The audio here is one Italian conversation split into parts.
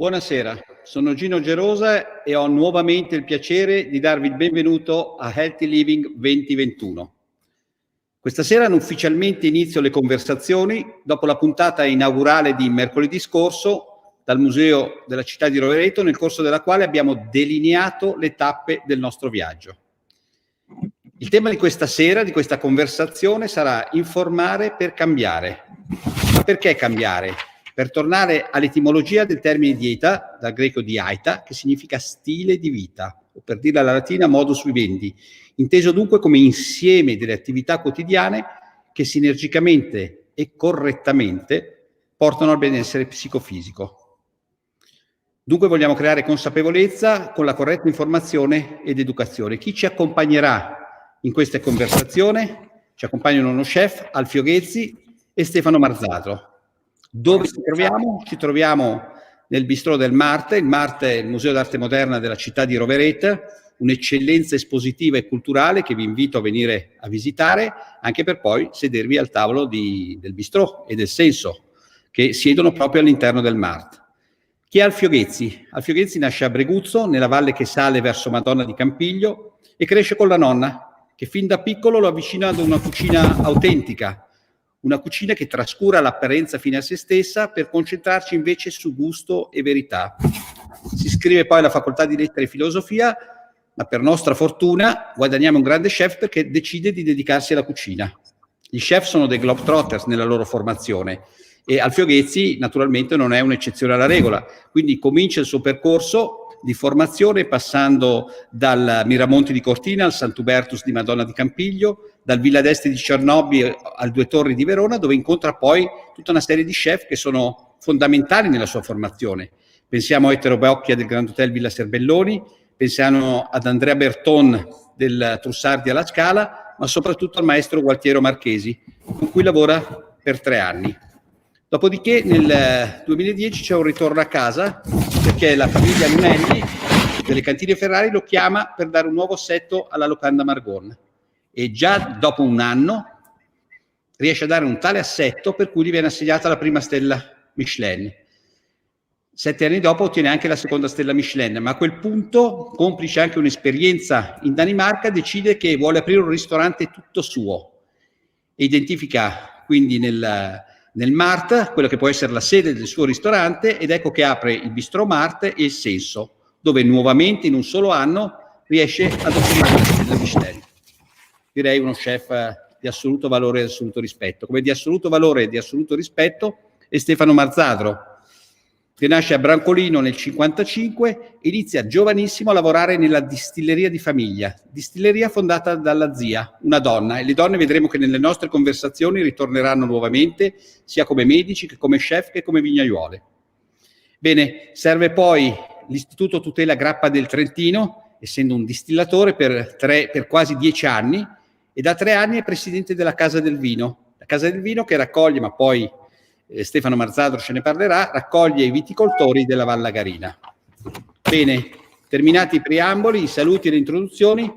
Buonasera, sono Gino Gerosa e ho nuovamente il piacere di darvi il benvenuto a Healthy Living 2021. Questa sera ufficialmente inizio le conversazioni dopo la puntata inaugurale di mercoledì scorso dal Museo della Città di Rovereto, nel corso della quale abbiamo delineato le tappe del nostro viaggio. Il tema di questa sera, di questa conversazione, sarà informare per cambiare. Ma perché cambiare? Per tornare all'etimologia del termine dieta, dal greco diaita, che significa stile di vita, o per dirla alla latina modus vivendi, inteso dunque come insieme delle attività quotidiane che sinergicamente e correttamente portano al benessere psicofisico. Dunque vogliamo creare consapevolezza con la corretta informazione ed educazione. Chi ci accompagnerà in questa conversazione? Ci accompagnano uno chef, Alfio Ghezzi, e Stefano Marzatro. Dove ci troviamo? Ci troviamo nel Bistrò del Marte. Il Marte è il Museo d'Arte Moderna della città di Rovereto, un'eccellenza espositiva e culturale che vi invito a venire a visitare, anche per poi sedervi al tavolo del Bistrò e del Senso, che siedono proprio all'interno del Marte. Chi è Alfio Ghezzi? Alfio Ghezzi nasce a Breguzzo, nella valle che sale verso Madonna di Campiglio, e cresce con la nonna, che fin da piccolo lo avvicina ad una cucina autentica, una cucina che trascura l'apparenza fine a se stessa per concentrarci invece su gusto e verità. Si iscrive poi alla facoltà di lettere e filosofia, ma per nostra fortuna guadagniamo un grande chef perché decide di dedicarsi alla cucina. Gli chef sono dei globetrotters nella loro formazione e Alfio Ghezzi naturalmente non è un'eccezione alla regola, quindi comincia il suo percorso di formazione passando dal Miramonti di Cortina al Sant'Ubertus di Madonna di Campiglio, dal Villa d'Este di Cernobbio al Due Torri di Verona, dove incontra poi tutta una serie di chef che sono fondamentali nella sua formazione. Pensiamo a Ettore Bocchia del Grand Hotel Villa Serbelloni, pensiamo ad Andrea Berton del Trussardi alla Scala, ma soprattutto al maestro Gualtiero Marchesi, con cui lavora per 3 anni. Dopodiché nel 2010 c'è un ritorno a casa perché la famiglia Lunelli delle Cantine Ferrari lo chiama per dare un nuovo assetto alla locanda Margon e già dopo un anno riesce a dare un tale assetto per cui gli viene assegnata la prima stella Michelin. 7 anni dopo ottiene anche la seconda stella Michelin, ma a quel punto, complice anche un'esperienza in Danimarca, decide che vuole aprire un ristorante tutto suo e identifica quindi nel Mart, quello che può essere la sede del suo ristorante, ed ecco che apre il Bistrò Mart e il Senso, dove nuovamente in un solo anno riesce ad ottenere la stella Michelin. Direi uno chef di assoluto valore e assoluto rispetto. Come di assoluto valore e di assoluto rispetto è Stefano Marzatro, che nasce a Brancolino nel 1955 e inizia giovanissimo a lavorare nella distilleria di famiglia, distilleria fondata dalla zia, una donna, e le donne vedremo che nelle nostre conversazioni ritorneranno nuovamente, sia come medici che come chef che come vignaiuole. Bene, serve poi l'Istituto Tutela Grappa del Trentino, essendo un distillatore per quasi 10 anni, e da 3 anni è presidente della Casa del Vino, la Casa del Vino che raccoglie, ma poi Stefano Marzatro ce ne parlerà, raccoglie i viticoltori della Vallagarina. Bene, terminati i preamboli, i saluti e le introduzioni,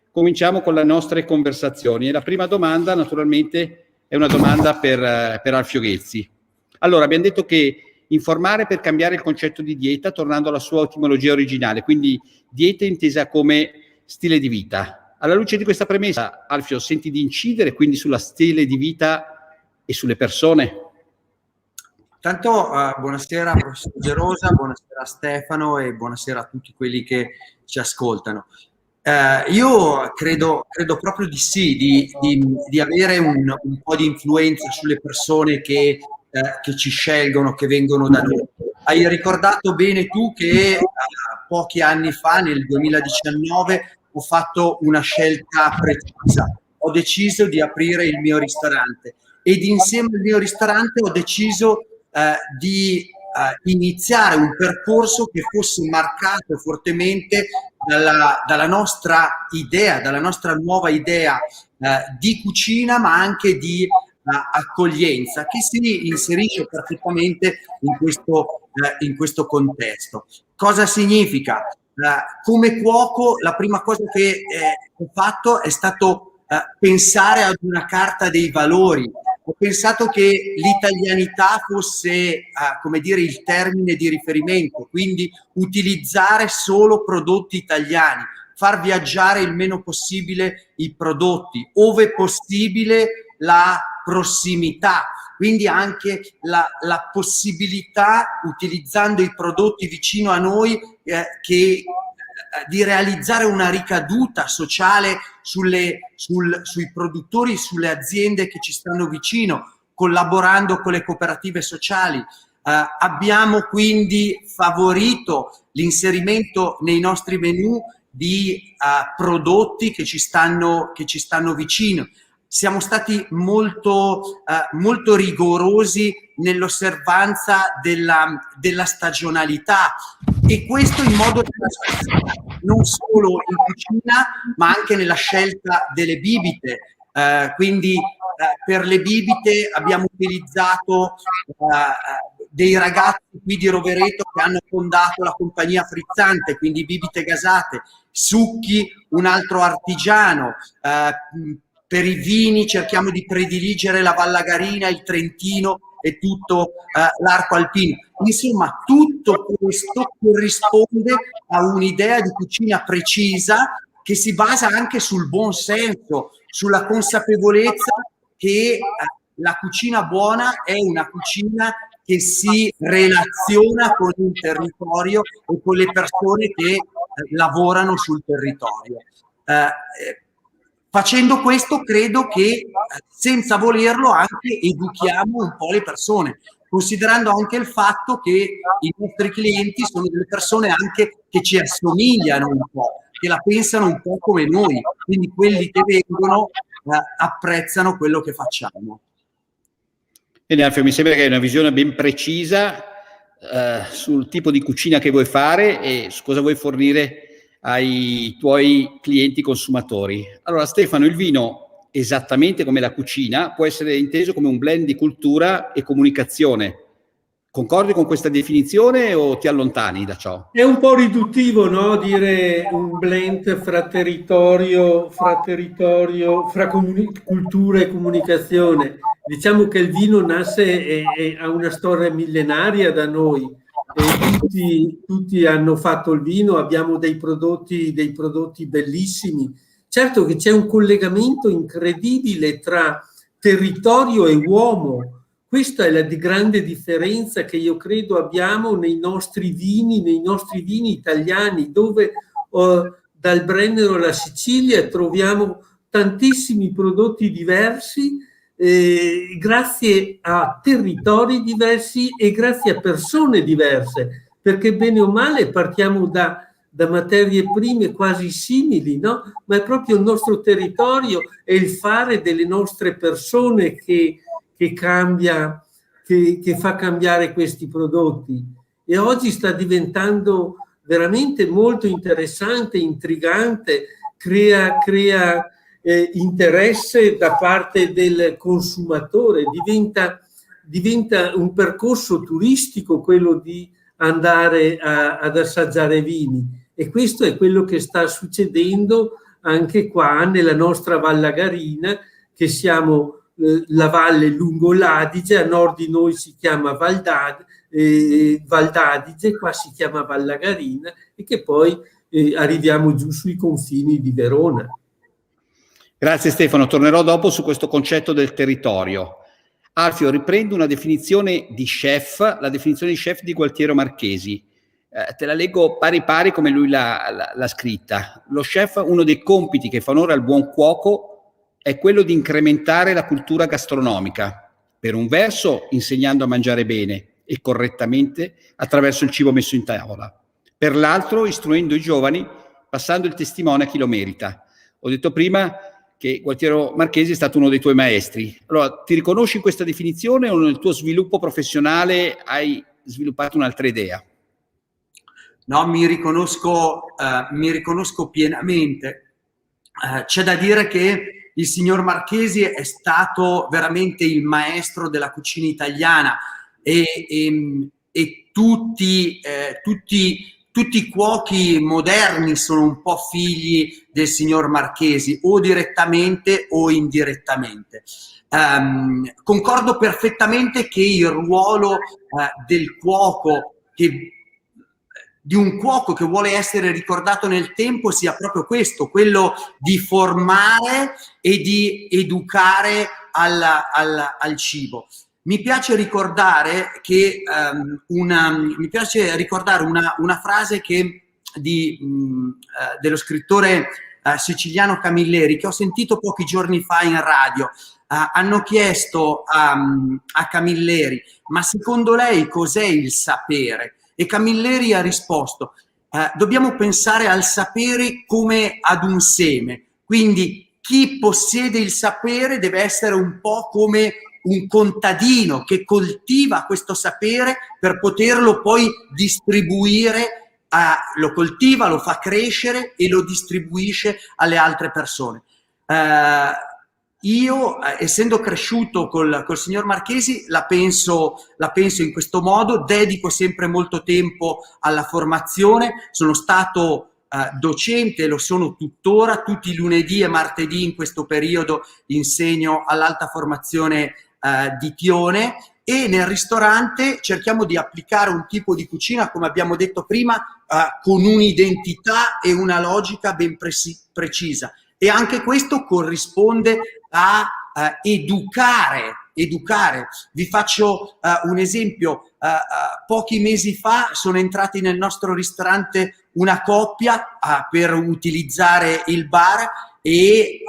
cominciamo con le nostre conversazioni. E la prima domanda, naturalmente, è una domanda per Alfio Ghezzi. Allora, abbiamo detto che informare per cambiare il concetto di dieta, tornando alla sua etimologia originale, quindi dieta intesa come stile di vita. Alla luce di questa premessa, Alfio, senti di incidere quindi sulla stile di vita e sulle persone? Tanto buonasera professor Gerosa, buonasera Stefano e buonasera a tutti quelli che ci ascoltano. Io credo proprio di sì, di avere un po' di influenza sulle persone che ci scelgono, che vengono da noi. Hai ricordato bene tu che pochi anni fa, nel 2019, ho fatto una scelta precisa. Ho deciso di aprire il mio ristorante ed insieme al mio ristorante ho deciso di iniziare un percorso che fosse marcato fortemente dalla nostra idea, dalla nostra nuova idea di cucina, ma anche di accoglienza, che si inserisce perfettamente in questo contesto. Cosa significa? Come cuoco, la prima cosa che ho fatto è stato pensare ad una carta dei valori, ho pensato che l'italianità fosse, come dire, il termine di riferimento, quindi utilizzare solo prodotti italiani, far viaggiare il meno possibile i prodotti, ove possibile la prossimità, quindi anche la possibilità, utilizzando i prodotti vicino a noi, di realizzare una ricaduta sociale sui produttori, sulle aziende che ci stanno vicino, collaborando con le cooperative sociali. Abbiamo quindi favorito l'inserimento nei nostri menù di prodotti che ci stanno vicino. Siamo stati molto rigorosi nell'osservanza della stagionalità, e questo in modo non solo in cucina ma anche nella scelta delle bibite. Quindi per le bibite abbiamo utilizzato dei ragazzi qui di Rovereto che hanno fondato la compagnia Frizzante, quindi bibite gasate, succhi un altro artigiano. Per i vini cerchiamo di prediligere la Vallagarina, il Trentino e tutto l'arco alpino. Insomma, tutto questo corrisponde a un'idea di cucina precisa che si basa anche sul buon senso, sulla consapevolezza che la cucina buona è una cucina che si relaziona con il territorio e con le persone che lavorano sul territorio. Facendo questo credo che senza volerlo anche educhiamo un po' le persone, considerando anche il fatto che i nostri clienti sono delle persone anche che ci assomigliano un po', che la pensano un po' come noi, quindi quelli che vengono apprezzano quello che facciamo. Bene, Alfio, mi sembra che hai una visione ben precisa sul tipo di cucina che vuoi fare e su cosa vuoi fornire ai tuoi clienti consumatori. Allora, Stefano, il vino, esattamente come la cucina, può essere inteso come un blend di cultura e comunicazione. Concordi con questa definizione o ti allontani da ciò? È un po' riduttivo, no? Dire un blend fra territorio, fra cultura e comunicazione. Diciamo che il vino nasce e ha una storia millenaria da noi. Tutti hanno fatto il vino, abbiamo dei prodotti bellissimi. Certo che c'è un collegamento incredibile tra territorio e uomo. Questa è la grande differenza che io credo abbiamo nei nostri vini italiani, dove dal Brennero alla Sicilia troviamo tantissimi prodotti diversi, grazie a territori diversi e grazie a persone diverse, perché bene o male partiamo da materie prime quasi simili, no? Ma è proprio il nostro territorio e il fare delle nostre persone che cambia, che fa cambiare questi prodotti. E oggi sta diventando veramente molto interessante, intrigante, crea interesse da parte del consumatore, diventa un percorso turistico quello di andare ad assaggiare vini, e questo è quello che sta succedendo anche qua nella nostra Vallagarina, che siamo la valle lungo l'Adige, a nord di noi si chiama Val d'Adige, qua si chiama Vallagarina, e che poi arriviamo giù sui confini di Verona. Grazie Stefano, tornerò dopo su questo concetto del territorio. Alfio, riprendo una definizione di chef, la definizione di chef di Gualtiero Marchesi. Te la leggo pari pari come lui l'ha scritta. Lo chef, uno dei compiti che fa onore al buon cuoco, è quello di incrementare la cultura gastronomica, per un verso insegnando a mangiare bene e correttamente attraverso il cibo messo in tavola, per l'altro istruendo i giovani, passando il testimone a chi lo merita. Ho detto prima che Gualtiero Marchesi è stato uno dei tuoi maestri. Allora, ti riconosci in questa definizione o nel tuo sviluppo professionale hai sviluppato un'altra idea? No, mi riconosco pienamente. C'è da dire che il signor Marchesi è stato veramente il maestro della cucina italiana e tutti tutti i cuochi moderni sono un po' figli del signor Marchesi, o direttamente o indirettamente. Concordo perfettamente che il ruolo del cuoco, di un cuoco che vuole essere ricordato nel tempo, sia proprio questo, quello di formare e di educare al cibo. Mi piace ricordare che una frase dello scrittore siciliano Camilleri, che ho sentito pochi giorni fa in radio. Hanno chiesto a Camilleri: ma secondo lei cos'è il sapere? E Camilleri ha risposto: dobbiamo pensare al sapere come ad un seme, quindi chi possiede il sapere deve essere un po' come un contadino che coltiva questo sapere per poterlo poi distribuire, lo coltiva, lo fa crescere e lo distribuisce alle altre persone. Io, essendo cresciuto col signor Marchesi, la penso in questo modo, dedico sempre molto tempo alla formazione, sono stato docente, lo sono tuttora, tutti i lunedì e martedì in questo periodo insegno all'alta formazione di Tione, e nel ristorante cerchiamo di applicare un tipo di cucina, come abbiamo detto prima, con un'identità e una logica ben precisa, e anche questo corrisponde a educare. Vi faccio un esempio: pochi mesi fa sono entrati nel nostro ristorante una coppia per utilizzare il bar e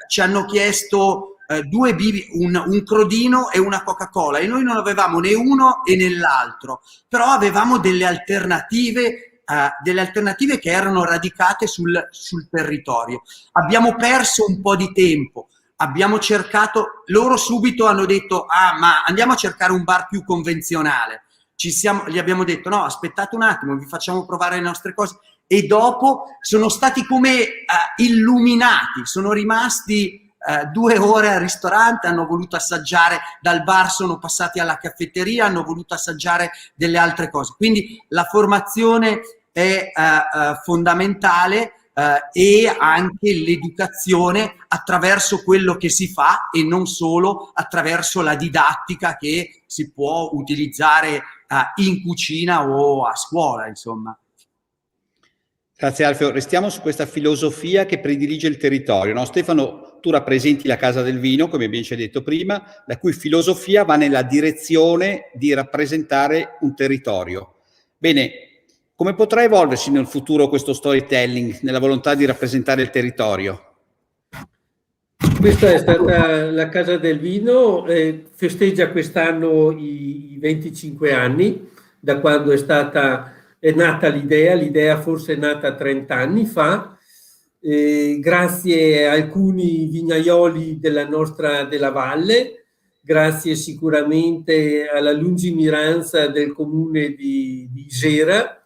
ci hanno chiesto un crodino e una Coca-Cola, e noi non avevamo né uno e né l'altro, però avevamo delle alternative che erano radicate sul territorio. Abbiamo perso un po' di tempo, abbiamo cercato, loro subito hanno detto: ma andiamo a cercare un bar più convenzionale. Gli abbiamo detto: no, aspettate un attimo, vi facciamo provare le nostre cose, e dopo sono stati come illuminati, sono rimasti 2 ore al ristorante, hanno voluto assaggiare, dal bar sono passati alla caffetteria, hanno voluto assaggiare delle altre cose. Quindi la formazione è fondamentale, e anche l'educazione attraverso quello che si fa e non solo attraverso la didattica che si può utilizzare in cucina o a scuola, insomma. Grazie Alfio, restiamo su questa filosofia che predilige il territorio, no? Stefano, tu rappresenti la Casa del Vino, come abbiamo già detto prima, la cui filosofia va nella direzione di rappresentare un territorio. Bene, come potrà evolversi nel futuro questo storytelling, nella volontà di rappresentare il territorio? Questa è stata la Casa del Vino, festeggia quest'anno i 25 anni, da quando è nata l'idea forse è nata 30 anni fa, grazie a alcuni vignaioli della valle, grazie sicuramente alla lungimiranza del comune di Isera,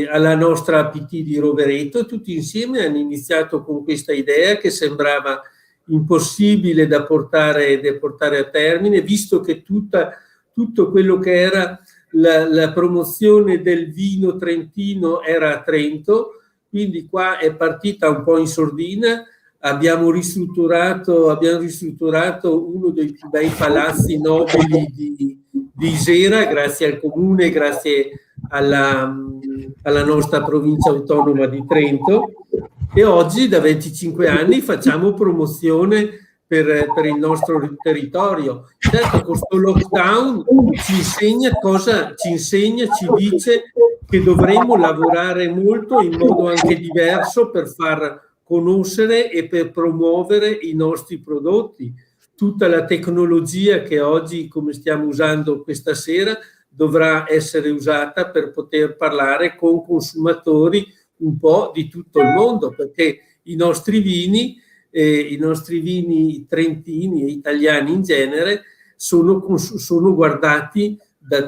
alla nostra PT di Rovereto. Tutti insieme hanno iniziato con questa idea che sembrava impossibile da portare a termine, visto che tutto quello che era la promozione del vino trentino era a Trento, quindi qua è partita un po' in sordina. Abbiamo ristrutturato uno dei più bei palazzi nobili di Isera, grazie al comune, grazie alla nostra provincia autonoma di Trento, e oggi da 25 anni facciamo promozione per il nostro territorio. Certo, questo lockdown ci dice che dovremo lavorare molto in modo anche diverso per far conoscere e per promuovere i nostri prodotti. Tutta la tecnologia che oggi, come stiamo usando questa sera, dovrà essere usata per poter parlare con consumatori un po' di tutto il mondo, perché i nostri vini trentini e italiani in genere sono guardati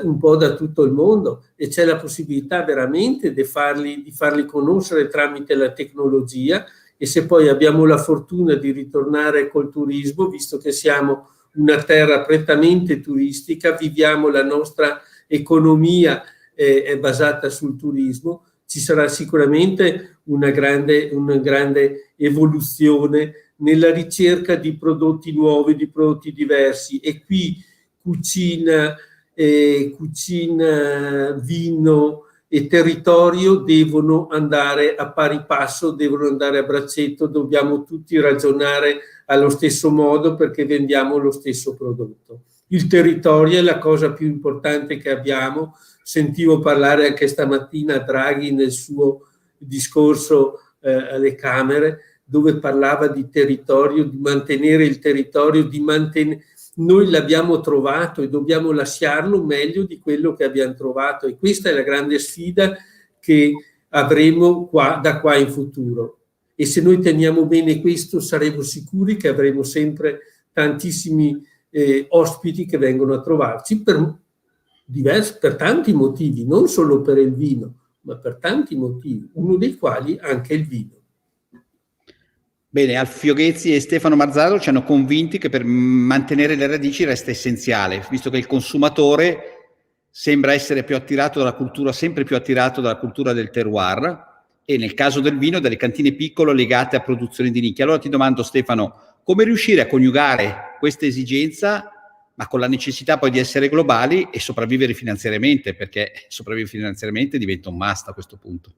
un po' da tutto il mondo, e c'è la possibilità veramente di farli conoscere tramite la tecnologia. E se poi abbiamo la fortuna di ritornare col turismo, visto che siamo una terra prettamente turistica, viviamo, la nostra economia è basata sul turismo, ci sarà sicuramente una grande evoluzione nella ricerca di prodotti nuovi, di prodotti diversi, e qui cucina, vino e territorio devono andare a pari passo, devono andare a braccetto, dobbiamo tutti ragionare allo stesso modo perché vendiamo lo stesso prodotto. Il territorio è la cosa più importante che abbiamo. Sentivo parlare anche stamattina Draghi nel suo discorso alle Camere, dove parlava di territorio, di mantenere il territorio, noi l'abbiamo trovato e dobbiamo lasciarlo meglio di quello che abbiamo trovato, e questa è la grande sfida che avremo da qua in futuro. E se noi teniamo bene questo, saremo sicuri che avremo sempre tantissimi ospiti che vengono a trovarci per tanti motivi, non solo per il vino, ma per tanti motivi, uno dei quali anche il vino. Bene, Alfio Ghezzi e Stefano Marzaro ci hanno convinti che per mantenere le radici resta essenziale, visto che il consumatore sembra essere più attirato dalla cultura, sempre più attirato dalla cultura del terroir, e nel caso del vino dalle cantine piccole legate a produzioni di nicchia. Allora ti domando, Stefano, come riuscire a coniugare questa esigenza, ma con la necessità poi di essere globali e sopravvivere finanziariamente, perché sopravvivere finanziariamente diventa un must a questo punto.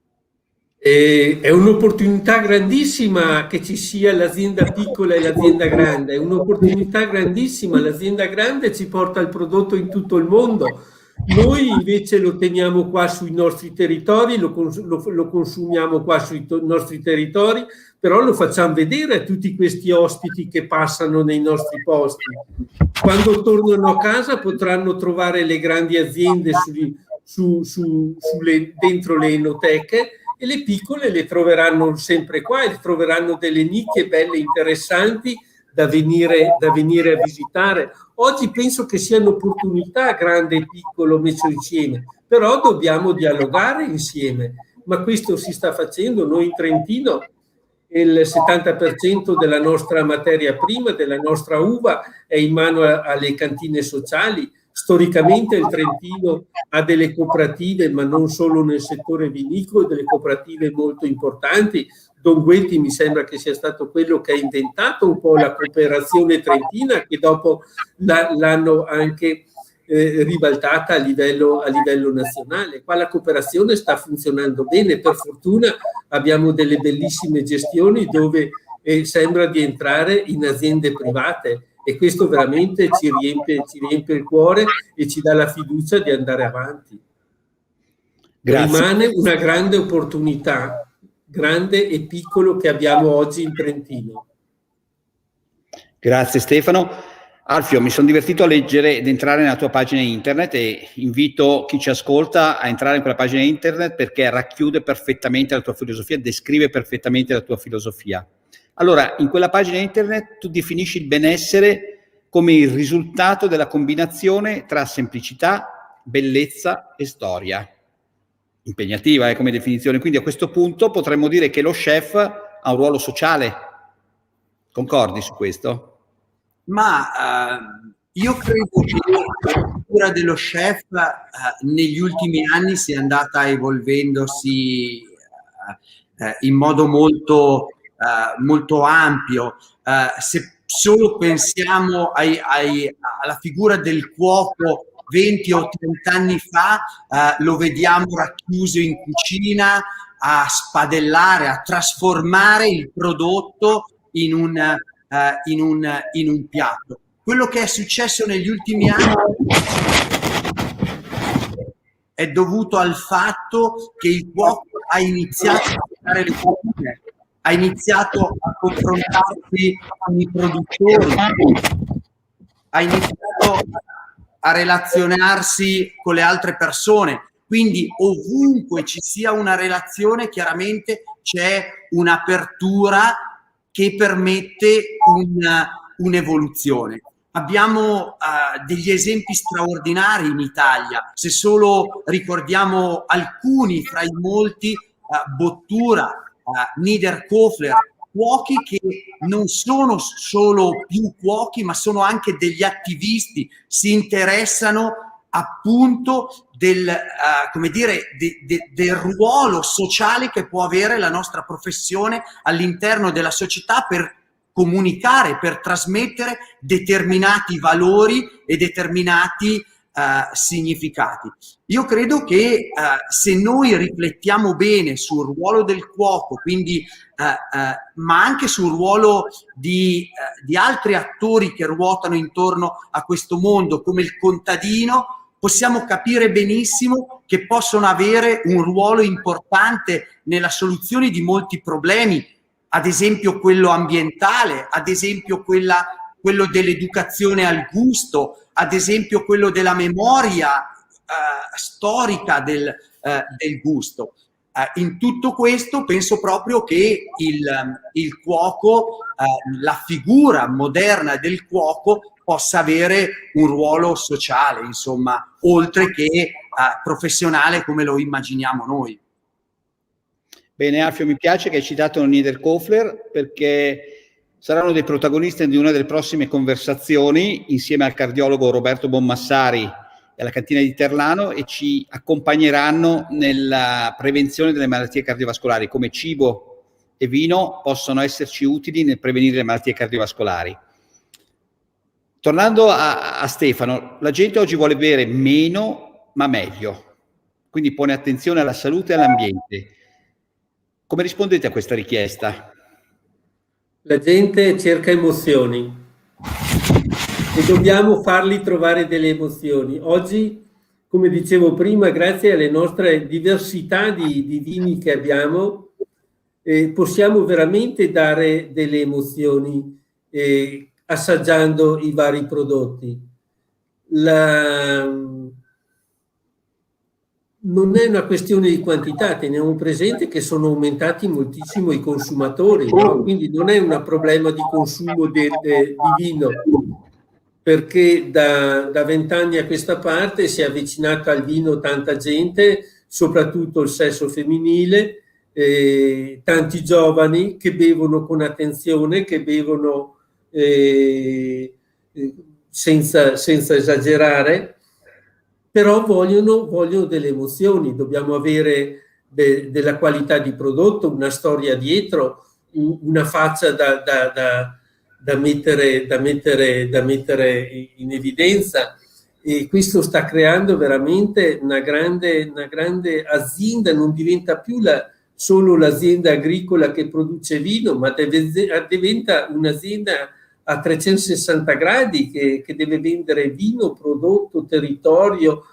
È un'opportunità grandissima che ci sia l'azienda piccola e l'azienda grande, è un'opportunità grandissima. L'azienda grande ci porta il prodotto in tutto il mondo, noi invece lo teniamo qua sui nostri territori, lo consumiamo qua sui nostri territori, però lo facciamo vedere a tutti questi ospiti che passano nei nostri posti. Quando tornano a casa potranno trovare le grandi aziende dentro le enoteche, e le piccole le troveranno sempre qua e troveranno delle nicchie belle, interessanti da venire a visitare. Oggi penso che sia un'opportunità grande e piccolo messo insieme, però dobbiamo dialogare insieme, ma questo si sta facendo. Noi in Trentino il 70% della nostra materia prima, della nostra uva, è in mano alle cantine sociali. Storicamente il Trentino ha delle cooperative, ma non solo nel settore vinicolo, delle cooperative molto importanti. Don Guetti mi sembra che sia stato quello che ha inventato un po' la cooperazione trentina, che dopo l'hanno anche ribaltata a livello nazionale. Qua la cooperazione sta funzionando bene, per fortuna abbiamo delle bellissime gestioni dove sembra di entrare in aziende private, e questo veramente ci riempie il cuore e ci dà la fiducia di andare avanti. Grazie. Rimane una grande opportunità, grande e piccolo, che abbiamo oggi in Trentino. Grazie Stefano. Alfio, mi sono divertito a leggere ed entrare nella tua pagina internet, e invito chi ci ascolta a entrare in quella pagina internet perché racchiude perfettamente la tua filosofia, descrive perfettamente la tua filosofia. Allora, in quella pagina internet tu definisci il benessere come il risultato della combinazione tra semplicità, bellezza e storia. Impegnativa come definizione, quindi a questo punto potremmo dire che lo chef ha un ruolo sociale. Concordi su questo? Ma io credo che la figura dello chef negli ultimi anni sia andata evolvendosi in modo molto ampio. Se solo pensiamo alla figura del cuoco 20 o 30 anni fa, lo vediamo racchiuso in cucina a spadellare, a trasformare il prodotto in un piatto. Quello che è successo negli ultimi anni è dovuto al fatto che il cuoco ha iniziato a fare le cucine, ha iniziato a confrontarsi con i produttori, ha iniziato a relazionarsi con le altre persone. Quindi ovunque ci sia una relazione, chiaramente c'è un'apertura che permette un'evoluzione. Abbiamo degli esempi straordinari in Italia, se solo ricordiamo alcuni fra i molti: Bottura, Niederkofler, cuochi che non sono solo più cuochi, ma sono anche degli attivisti, si interessano appunto come dire, del ruolo sociale che può avere la nostra professione all'interno della società per comunicare, per trasmettere determinati valori e determinati significati. Io credo che se noi riflettiamo bene sul ruolo del cuoco, quindi ma anche sul ruolo di altri attori che ruotano intorno a questo mondo, come il contadino, possiamo capire benissimo che possono avere un ruolo importante nella soluzione di molti problemi, ad esempio quello ambientale, ad esempio quello dell'educazione al gusto, ad esempio quello della memoria storica del gusto. In tutto questo penso proprio che il cuoco, la figura moderna del cuoco possa avere un ruolo sociale, insomma, oltre che professionale come lo immaginiamo noi. Bene, Alfio, mi piace che hai citato Niederkofler, perché saranno dei protagonisti di una delle prossime conversazioni insieme al cardiologo Roberto Bonmassari e alla cantina di Terlano, e ci accompagneranno nella prevenzione delle malattie cardiovascolari, come cibo e vino possono esserci utili nel prevenire le malattie cardiovascolari. Tornando a Stefano, la gente oggi vuole bere meno ma meglio, quindi pone attenzione alla salute e all'ambiente. Come rispondete a questa richiesta? La gente cerca emozioni e dobbiamo fargli trovare delle emozioni. Oggi, come dicevo prima, grazie alle nostre diversità di vini che abbiamo, possiamo veramente dare delle emozioni assaggiando i vari prodotti. Non è una questione di quantità, teniamo presente che sono aumentati moltissimo i consumatori, no? Quindi non è un problema di consumo di vino, perché da 20 anni a questa parte si è avvicinata al vino tanta gente, soprattutto il sesso femminile, tanti giovani che bevono con attenzione, che bevono senza esagerare, però vogliono delle emozioni. Dobbiamo avere della qualità di prodotto, una storia dietro, una faccia da mettere in evidenza, e questo sta creando veramente una grande azienda. Non diventa più solo l'azienda agricola che produce vino, ma diventa un'azienda a 360 gradi che deve vendere vino, prodotto, territorio,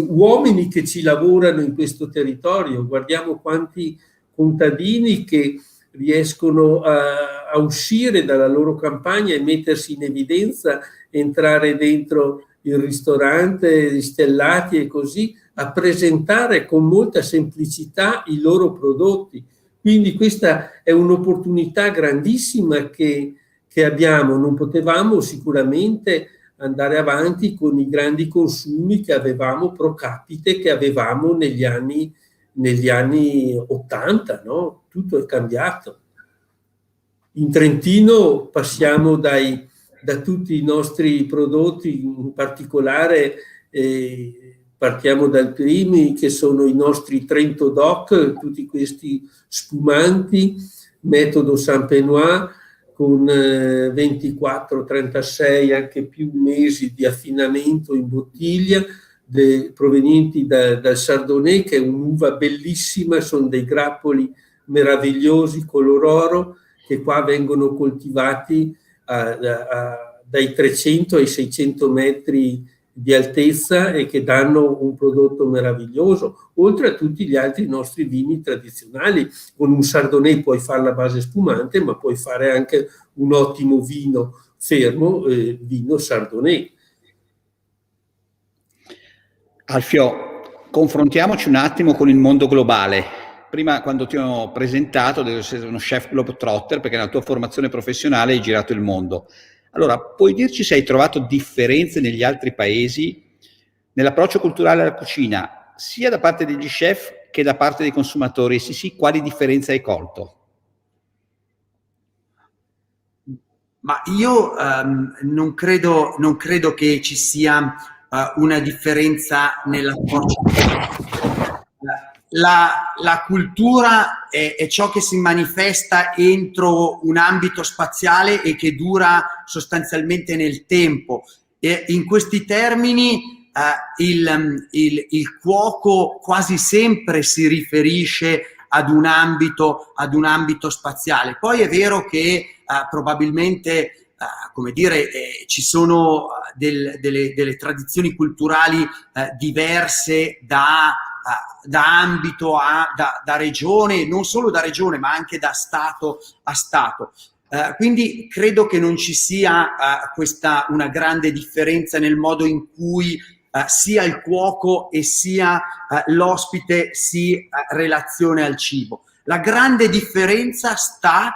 uomini che ci lavorano in questo territorio. Guardiamo quanti contadini che riescono a uscire dalla loro campagna e mettersi in evidenza, entrare dentro il ristorante, gli stellati e così, a presentare con molta semplicità i loro prodotti. Quindi questa è un'opportunità grandissima che abbiamo. Non potevamo sicuramente andare avanti con i grandi consumi che avevamo pro capite, che avevamo negli anni 80, no? Tutto è cambiato. In Trentino passiamo da tutti i nostri prodotti, in particolare partiamo dai primi, che sono i nostri Trento Doc, tutti questi spumanti, metodo Saint-Pénois, con 24, 36, anche più mesi di affinamento in bottiglia, provenienti dal Chardonnay, che è un'uva bellissima, sono dei grappoli meravigliosi, color oro, che qua vengono coltivati dai 300 ai 600 metri di altezza e che danno un prodotto meraviglioso, oltre a tutti gli altri nostri vini tradizionali. Con un Chardonnay puoi fare la base spumante, ma puoi fare anche un ottimo vino fermo, vino Chardonnay. Alfio, confrontiamoci un attimo con il mondo globale. Prima, quando ti ho presentato, devi essere uno chef globetrotter, perché nella tua formazione professionale hai girato il mondo. Allora, puoi dirci se hai trovato differenze negli altri paesi nell'approccio culturale alla cucina, sia da parte degli chef che da parte dei consumatori? E sì, quali differenze hai colto? Ma io non credo che ci sia una differenza nell'approccio. La cultura è ciò che si manifesta entro un ambito spaziale e che dura sostanzialmente nel tempo. E in questi termini il cuoco quasi sempre si riferisce ad un ambito spaziale. Poi è vero che probabilmente come dire, ci sono delle tradizioni culturali diverse da ambito da regione, non solo da regione ma anche da stato a stato. Quindi credo che non ci sia una grande differenza nel modo in cui sia il cuoco e sia l'ospite si relaziona al cibo. La grande differenza sta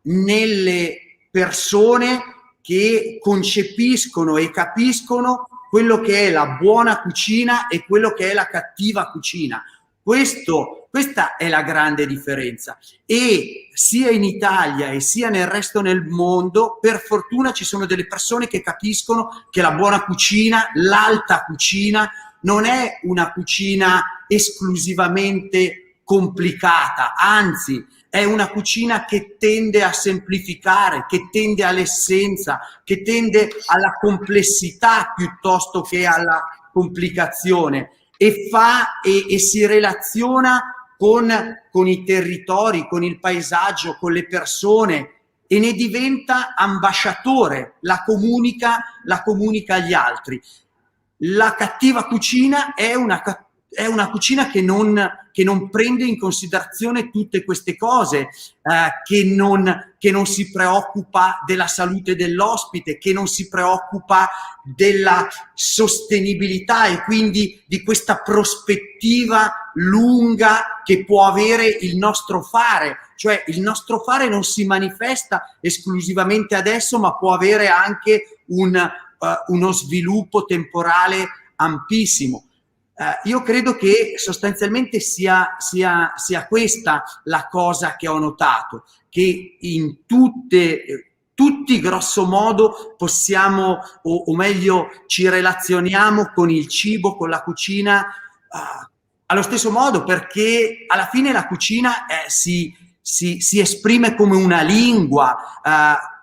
nelle persone che concepiscono e capiscono quello che è la buona cucina e quello che è la cattiva cucina. Questa è la grande differenza, e sia in Italia e sia nel resto del mondo per fortuna ci sono delle persone che capiscono che la buona cucina, l'alta cucina, non è una cucina esclusivamente complicata, anzi è una cucina che tende a semplificare, che tende all'essenza, che tende alla complessità piuttosto che alla complicazione, e si relaziona con i territori, con il paesaggio, con le persone, e ne diventa ambasciatore, la comunica agli altri. La cattiva cucina è una cucina che non prende in considerazione tutte queste cose, che non si preoccupa della salute dell'ospite, che non si preoccupa della sostenibilità e quindi di questa prospettiva lunga che può avere il nostro fare. Cioè il nostro fare non si manifesta esclusivamente adesso, ma può avere anche uno sviluppo temporale ampissimo. Io credo che sostanzialmente sia questa la cosa che ho notato, che in tutti grosso modo possiamo, o meglio ci relazioniamo con il cibo, con la cucina allo stesso modo, perché alla fine la cucina si esprime come una lingua,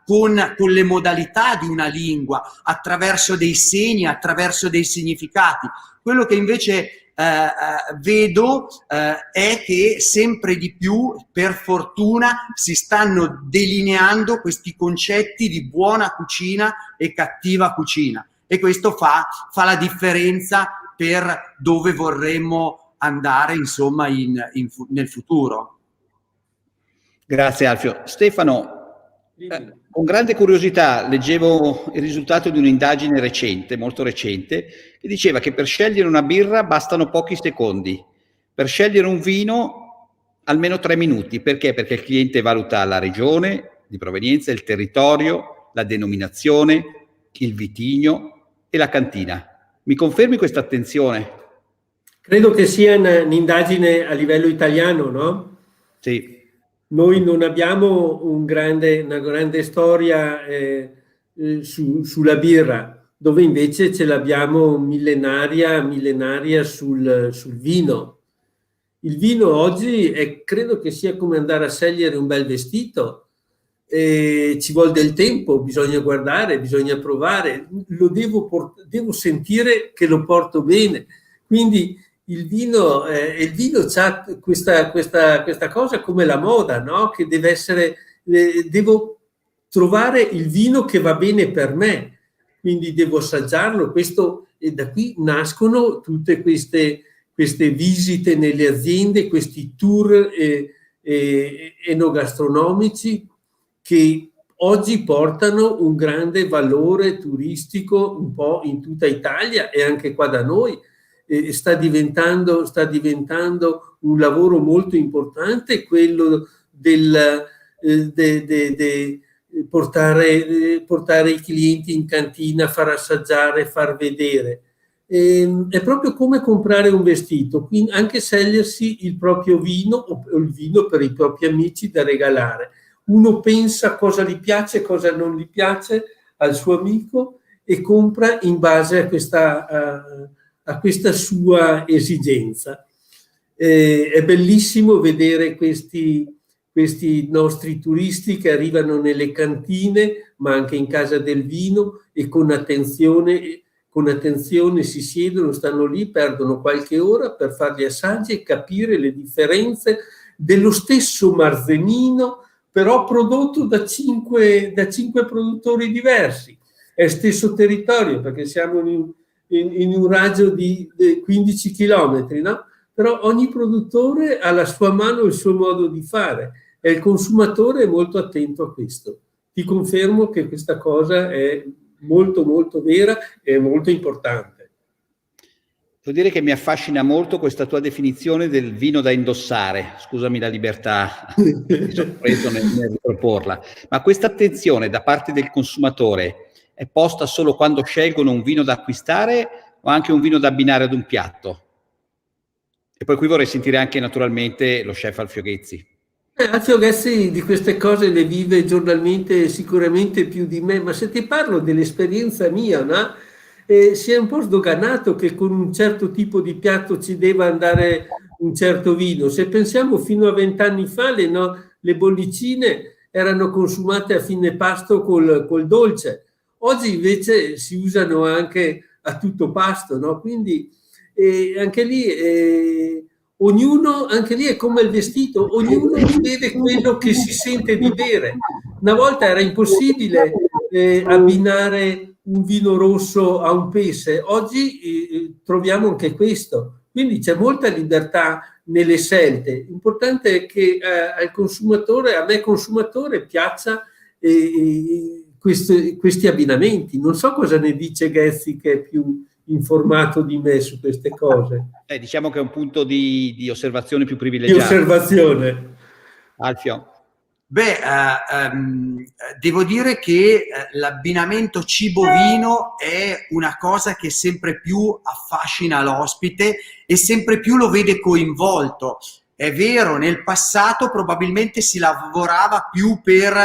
con le modalità di una lingua, attraverso dei segni, attraverso dei significati. Quello che invece vedo è che sempre di più, per fortuna, si stanno delineando questi concetti di buona cucina e cattiva cucina, e questo fa la differenza per dove vorremmo andare, insomma, nel futuro. Grazie Alfio. Stefano, con grande curiosità leggevo il risultato di un'indagine recente, molto recente, che diceva che per scegliere una birra bastano pochi secondi, per scegliere un vino almeno 3 minuti. Perché? Perché il cliente valuta la regione di provenienza, il territorio, la denominazione, il vitigno e la cantina. Mi confermi questa attenzione? Credo che sia un'indagine a livello italiano, no? Sì. Noi non abbiamo una grande storia sulla birra, dove invece ce l'abbiamo millenaria sul vino. Il vino oggi credo che sia come andare a scegliere un bel vestito. Ci vuole del tempo, bisogna guardare, bisogna provare, devo sentire che lo porto bene. Quindi il vino ha questa cosa come la moda, no? Che deve essere, devo trovare il vino che va bene per me, quindi devo assaggiarlo. E da qui nascono tutte queste visite nelle aziende, questi tour enogastronomici che oggi portano un grande valore turistico un po' in tutta Italia e anche qua da noi. Sta diventando un lavoro molto importante quello del portare i clienti in cantina, far assaggiare, far vedere. È proprio come comprare un vestito, quindi anche scegliersi il proprio vino o il vino per i propri amici da regalare. Uno pensa cosa gli piace, cosa non gli piace al suo amico, e compra in base a questa sua esigenza. È bellissimo vedere questi nostri turisti che arrivano nelle cantine, ma anche in Casa del Vino, e con attenzione si siedono, stanno lì, perdono qualche ora per fare gli assaggi e capire le differenze dello stesso Marzemino, però prodotto da cinque produttori diversi. È il stesso territorio, perché siamo in un raggio di 15 chilometri, no? Però ogni produttore ha la sua mano e il suo modo di fare, e il consumatore è molto attento a questo. Ti confermo che questa cosa è molto molto vera e molto importante. Devo dire che mi affascina molto questa tua definizione del vino da indossare, scusami la libertà che mi sono preso nel riproporla, ma questa attenzione da parte del consumatore è posta solo quando scelgono un vino da acquistare o anche un vino da abbinare ad un piatto? E poi qui vorrei sentire anche naturalmente lo chef Alfio Ghezzi. Alfio Ghezzi di queste cose le vive giornalmente sicuramente più di me, ma se ti parlo dell'esperienza mia, no? Si è un po' sdoganato che con un certo tipo di piatto ci deve andare un certo vino. Se pensiamo fino a 20 anni fa, le bollicine erano consumate a fine pasto col dolce. Oggi invece si usano anche a tutto pasto, no? Quindi anche lì ognuno, anche lì è come il vestito, ognuno beve quello che si sente di bere. Una volta era impossibile abbinare un vino rosso a un pesce, oggi troviamo anche questo, quindi c'è molta libertà nelle scelte. L'importante è che al consumatore, a me consumatore, piaccia questi abbinamenti. Non so cosa ne dice Ghezzi, che è più informato di me su queste cose. Diciamo che è un punto di osservazione più privilegiato. Di osservazione. Alfio. Beh, devo dire che l'abbinamento cibo-vino è una cosa che sempre più affascina l'ospite e sempre più lo vede coinvolto. È vero, nel passato probabilmente si lavorava più per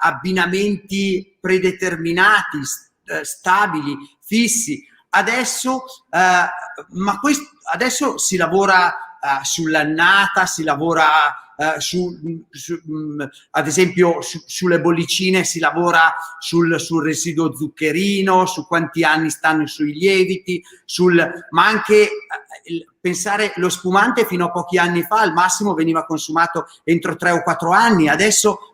abbinamenti predeterminati, stabili, fissi. Adesso, adesso si lavora sull'annata, si lavora ad esempio sulle bollicine, si lavora sul residuo zuccherino, su quanti anni stanno sui lieviti, ma anche pensare lo spumante fino a pochi anni fa al massimo veniva consumato entro 3 o 4 anni, adesso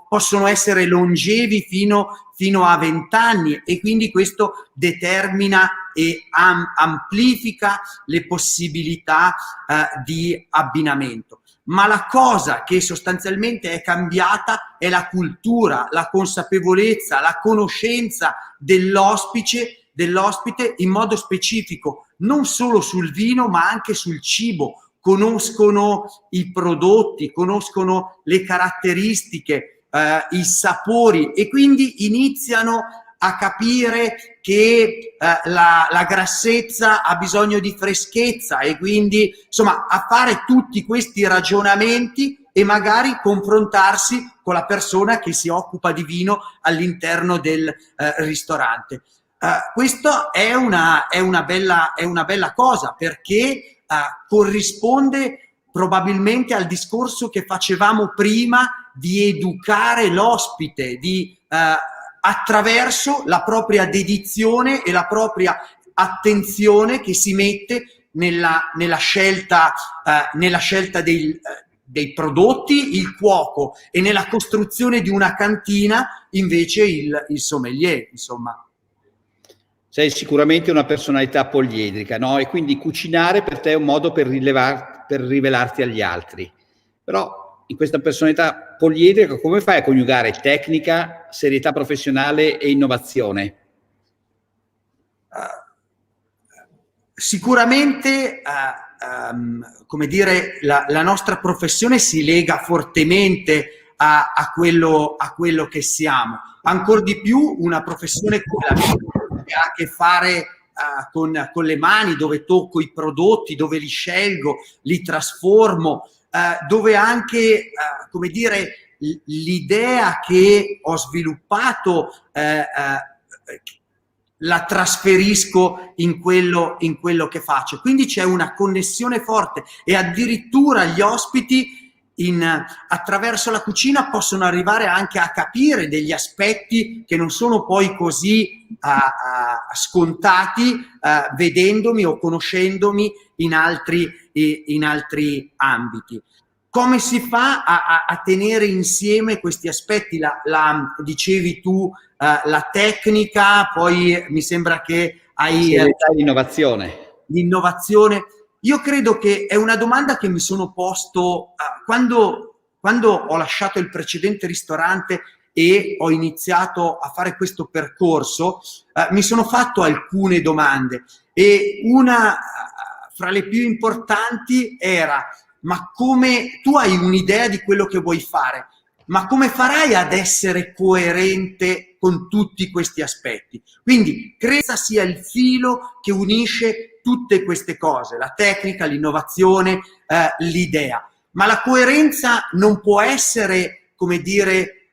possono essere longevi fino a 20 anni, e quindi questo determina e amplifica le possibilità di abbinamento. Ma la cosa che sostanzialmente è cambiata è la cultura, la consapevolezza, la conoscenza dell'ospite in modo specifico, non solo sul vino ma anche sul cibo. Conoscono i prodotti, conoscono le caratteristiche, i sapori, e quindi iniziano a capire che la grassezza ha bisogno di freschezza, e quindi insomma a fare tutti questi ragionamenti e magari confrontarsi con la persona che si occupa di vino all'interno del ristorante. Questo è una bella cosa, perché corrisponde probabilmente al discorso che facevamo prima di educare l'ospite, attraverso la propria dedizione e la propria attenzione che si mette nella scelta dei prodotti, il cuoco, e nella costruzione di una cantina invece il sommelier, insomma. Sei sicuramente una personalità poliedrica, no? E quindi cucinare per te è un modo per rivelarti agli altri. Però in questa personalità poliedrica come fai a coniugare tecnica, serietà professionale e innovazione? Sicuramente, come dire, la nostra professione si lega fortemente a quello che siamo. Ancor di più una professione come la mia, che ha a che fare con le mani, dove tocco i prodotti, dove li scelgo, li trasformo, dove anche, come dire, l'idea che ho sviluppato la trasferisco in quello che faccio. Quindi c'è una connessione forte e addirittura gli ospiti attraverso la cucina possono arrivare anche a capire degli aspetti che non sono poi così scontati vedendomi o conoscendomi in altri ambiti. Come si fa a tenere insieme questi aspetti? Dicevi tu, la tecnica, poi mi sembra che hai l'innovazione. Io credo che è una domanda che mi sono posto quando ho lasciato il precedente ristorante e ho iniziato a fare questo percorso. Mi sono fatto alcune domande e una fra le più importanti era: ma come tu hai un'idea di quello che vuoi fare, ma come farai ad essere coerente con tutti questi aspetti? Quindi credo sia il filo che unisce tutte queste cose, la tecnica, l'innovazione, l'idea. Ma la coerenza non può essere, come dire,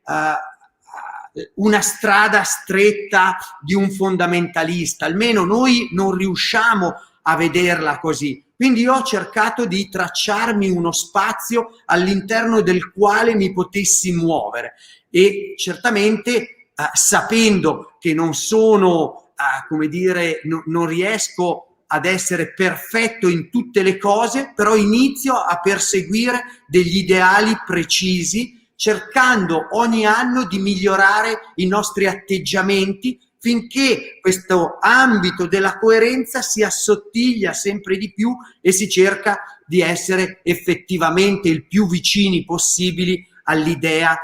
una strada stretta di un fondamentalista, almeno noi non riusciamo a vederla così. Quindi io ho cercato di tracciarmi uno spazio all'interno del quale mi potessi muovere e certamente sapendo che non sono, come dire, non riesco ad essere perfetto in tutte le cose, però inizio a perseguire degli ideali precisi, cercando ogni anno di migliorare i nostri atteggiamenti finché questo ambito della coerenza si assottiglia sempre di più e si cerca di essere effettivamente il più vicini possibili all'idea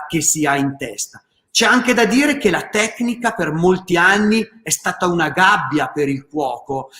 che si ha in testa. C'è anche da dire che la tecnica per molti anni è stata una gabbia per il cuoco.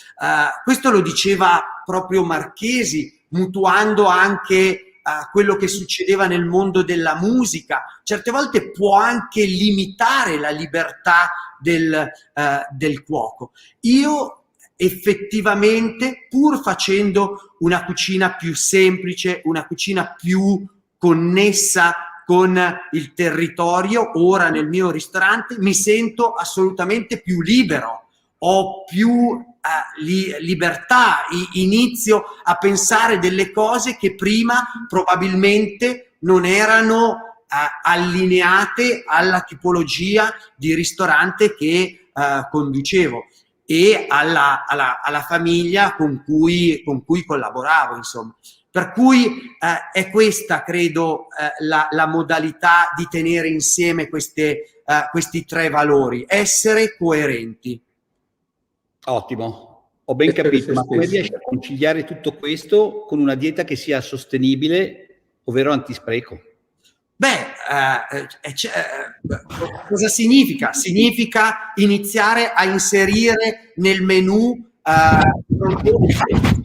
Questo lo diceva proprio Marchesi, mutuando anche quello che succedeva nel mondo della musica. Certe volte può anche limitare la libertà del cuoco. Io effettivamente, pur facendo una cucina più semplice, una cucina più connessa con il territorio, ora nel mio ristorante mi sento assolutamente più libero, ho più libertà, inizio a pensare delle cose che prima probabilmente non erano allineate alla tipologia di ristorante che conducevo e alla famiglia con cui collaboravo, insomma. Per cui è questa, credo, la modalità di tenere insieme questi tre valori: essere coerenti. Ottimo, ho ben capito, ma come riesci a conciliare tutto questo con una dieta che sia sostenibile, ovvero antispreco? Cosa significa? Significa iniziare a inserire nel menù prodotti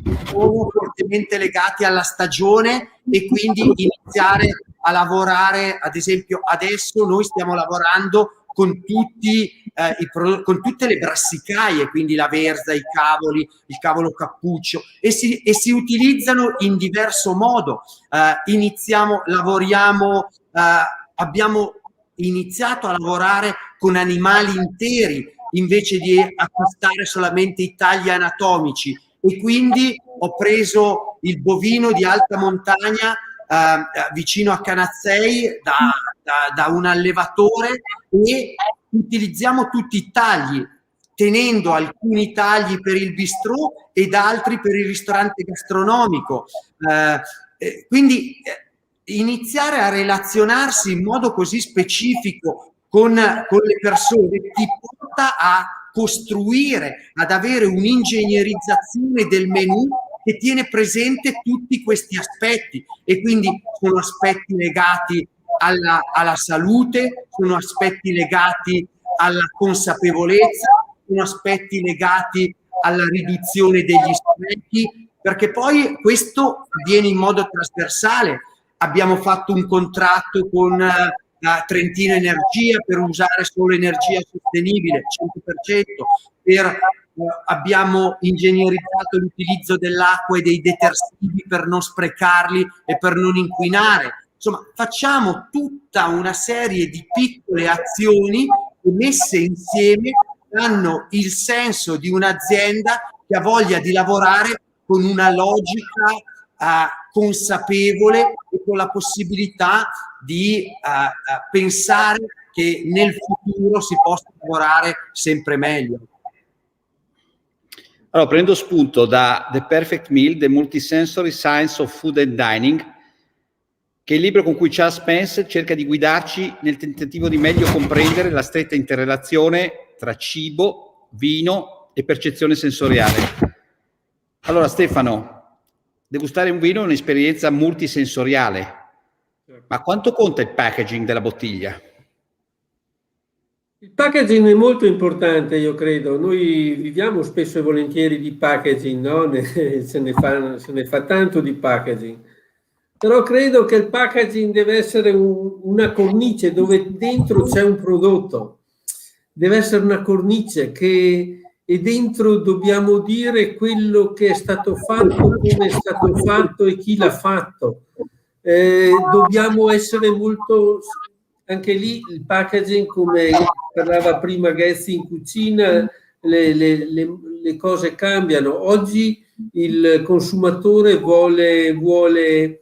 che sono fortemente legati alla stagione e quindi iniziare a lavorare. Ad esempio adesso noi stiamo lavorando con tutte le brassicaie, quindi la verza, i cavoli, il cavolo cappuccio, e si utilizzano in diverso modo. Abbiamo iniziato a lavorare con animali interi invece di acquistare solamente i tagli anatomici, e quindi ho preso il bovino di alta montagna vicino a Canazzei da un allevatore, e utilizziamo tutti i tagli, tenendo alcuni tagli per il bistrò ed altri per il ristorante gastronomico. Quindi iniziare a relazionarsi in modo così specifico con le persone ti porta a costruire, ad avere un'ingegnerizzazione del menù che tiene presente tutti questi aspetti, e quindi sono aspetti legati alla salute, sono aspetti legati alla consapevolezza, sono aspetti legati alla riduzione degli sprechi, perché poi questo avviene in modo trasversale. Abbiamo fatto un contratto con Trentino Energia per usare solo energia sostenibile, 100%, abbiamo ingegnerizzato l'utilizzo dell'acqua e dei detersivi per non sprecarli e per non inquinare. Insomma, facciamo tutta una serie di piccole azioni che, messe insieme, danno il senso di un'azienda che ha voglia di lavorare con una logica consapevole e con la possibilità di pensare che nel futuro si possa lavorare sempre meglio. Allora, prendo spunto da The Perfect Meal, The Multisensory Science of Food and Dining, che è il libro con cui Charles Spence cerca di guidarci nel tentativo di meglio comprendere la stretta interrelazione tra cibo, vino e percezione sensoriale. Allora, Stefano, degustare un vino è un'esperienza multisensoriale, ma quanto conta il packaging della bottiglia? Il packaging è molto importante, io credo. Noi viviamo spesso e volentieri di packaging, no? Se ne fa tanto di packaging. Però credo che il packaging deve essere una cornice dove dentro c'è un prodotto. Deve essere una cornice e dentro dobbiamo dire quello che è stato fatto, come è stato fatto e chi l'ha fatto. Dobbiamo essere molto... Anche lì il packaging, come parlava prima Ghezzi in cucina, le cose cambiano. Oggi il consumatore vuole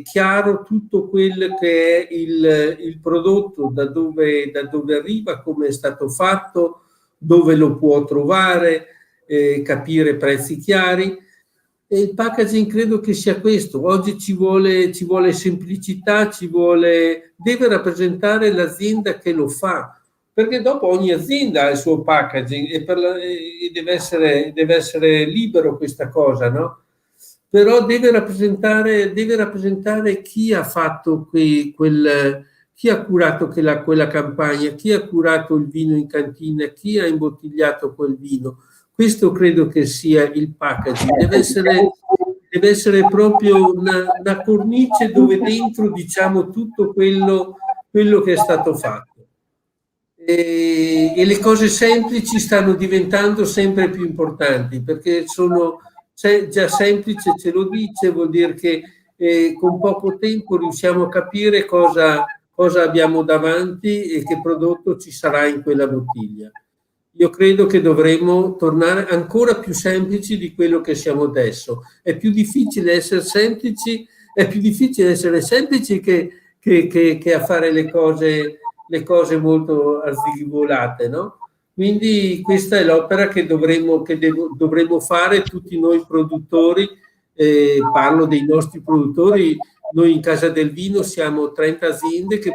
chiaro tutto quello che è il prodotto, da dove arriva, come è stato fatto, dove lo può trovare, capire prezzi chiari. E il packaging credo che sia questo. Oggi ci vuole semplicità, deve rappresentare l'azienda che lo fa, perché dopo ogni azienda ha il suo packaging e deve essere libero questa cosa, no? Però deve rappresentare chi ha fatto chi ha curato quella campagna, chi ha curato il vino in cantina, chi ha imbottigliato quel vino. Questo credo che sia il packaging, deve essere proprio una cornice dove dentro diciamo tutto quello che è stato fatto. E le cose semplici stanno diventando sempre più importanti, perché già semplice, ce lo dice, vuol dire che con poco tempo riusciamo a capire cosa abbiamo davanti e che prodotto ci sarà in quella bottiglia. Io credo che dovremmo tornare ancora più semplici di quello che siamo adesso. È più difficile essere semplici che a fare le cose molto arzigogolate, no? Quindi questa è l'opera che dovremmo fare tutti noi produttori. Parlo dei nostri produttori. Noi in Casa del Vino siamo 30 aziende che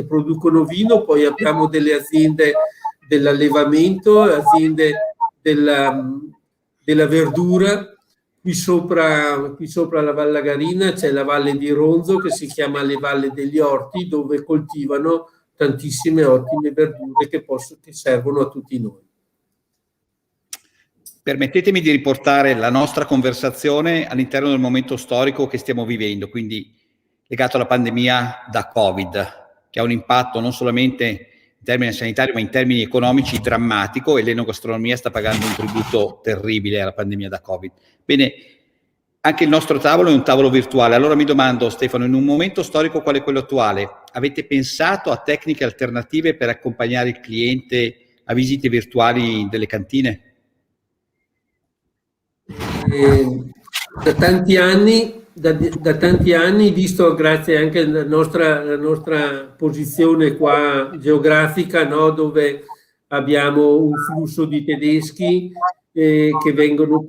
producono vino, poi abbiamo delle aziende dell'allevamento, aziende della verdura. Qui sopra la Vallagarina c'è la Valle di Ronzo, che si chiama le Valle degli Orti, dove coltivano tantissime ottime verdure che servono a tutti noi. Permettetemi di riportare la nostra conversazione all'interno del momento storico che stiamo vivendo, quindi legato alla pandemia da Covid, che ha un impatto non solamente in termini sanitari ma in termini economici drammatico, e l'enogastronomia sta pagando un tributo terribile alla pandemia da Covid. Bene, anche il nostro tavolo è un tavolo virtuale. Allora mi domando, Stefano, in un momento storico quale quello attuale, avete pensato a tecniche alternative per accompagnare il cliente a visite virtuali delle cantine? Da tanti anni, visto grazie anche alla nostra posizione qua geografica, no, dove abbiamo un flusso di tedeschi che vengono